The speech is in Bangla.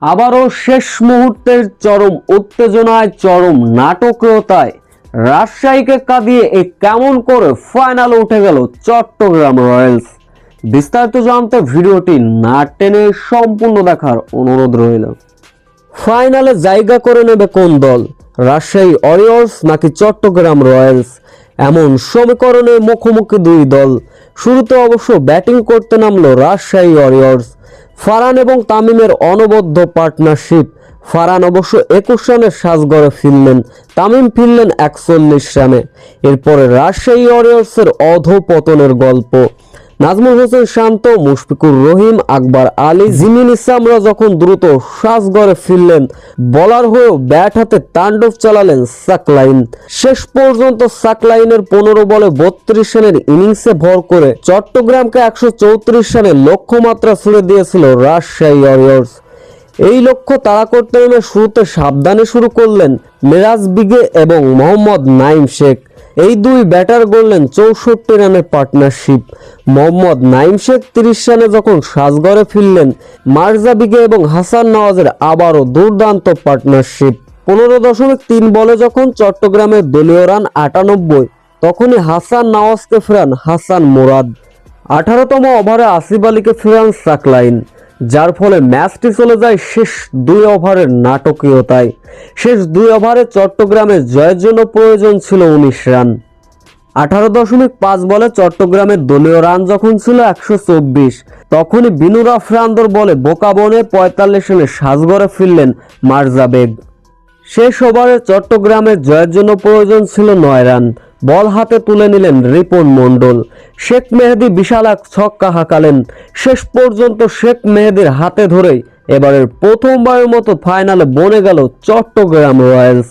আবারও শেষ মুহূর্তের চরম উত্তেজনায়, চরম নাটকীয়তায় রাজশাহীকে কাঁদিয়ে কেমন করে ফাইনালে উঠে গেল চট্টগ্রাম রয়্যালস। বিস্তারিত জানতে ভিডিওটি না টেনে সম্পূর্ণ দেখার অনুরোধ রইল। ফাইনালে জায়গা করে নেবে কোন দল, রাজশাহী ওয়ারিয়র্স নাকি চট্টগ্রাম রয়্যালস? এমন সমীকরণে মুখোমুখি দুই দল। শুরুতে অবশ্য ব্যাটিং করতে নামলো রাজশাহী ওয়ারিয়র্স। ফারহান এবং তামিমের অনবদ্য পার্টনারশিপ। ফারহান অবশ্য 21 রানের সাজঘরে ফিরলেন, তামিম ফিরলেন 41 রানে। এরপরে রাজশাহী ওয়ারিয়র্সের অধঃপতনের গল্প। নাজমুল হোসেন শান্ত, মুশফিকুর রহিম, আকবর আলী, জিমিন ইসলামরা যখন দ্রুত সাজঘরে ফিরলেন, বলার হয়েও ব্যাট হাতে তাণ্ডব চালালেন সাকলাইন। শেষ পর্যন্ত সাকলাইনের 15 বলে 32 রানের ইনিংসে ভর করে চট্টগ্রামকে 134 রানের লক্ষ্যমাত্রা ছুড়ে দিয়েছিল রাজশাহী ওয়ারিয়র্স। এই লক্ষ্য তাড়া করতে নেমে শুরুতে সাবধানে শুরু করলেন মিরাজ বিগে এবং মোহাম্মদ নাইম শেখ। এই দুই ব্যাটার গড়লেন 64 রানের পার্টনারশিপ। মোহাম্মদ নাইম শেখ 30 রানে যখন সাজঘরে ফিরলেন, মার্জা বিগে এবং হাসান নওয়াজের আবারও দুর্দান্ত পার্টনারশিপ। 15.3 বলে যখন চট্টগ্রামের দলীয় রান 98, তখনই হাসান নওয়াজকে ফেরান হাসান মুরাদ। 18তম ওভারে আসিফ আলীকে ফেরান সাকলাইন, যার ফলে ম্যাচটি চলে যায় শেষ 2 ওভারের নাটকীয়তায়। শেষ 2 ওভারে চট্টগ্রামের জয়ের জন্য প্রয়োজন ছিল 19 রান। 18.5 বলে চট্টগ্রামের দলীয় রান যখন ছিল 124, তখনই বিনুর আফরান্দর বলে বোকা বনে 45 রানে সাজঘরে ফিরলেন মার্জা বেগ। শেষ ওভারে চট্টগ্রামের জয়ের জন্য প্রয়োজন ছিল 9 রান। বল হাতে তুলে নিলেন রিপন মণ্ডল। শেখ মেহেদী বিশাল এক ছক্কা হাঁকালেন। শেষ পর্যন্ত শেখ মেহেদীর হাতে ধরেই এবারের প্রথমবারের মতো ফাইনালে বনে গেল চট্টগ্রাম রয়্যালস।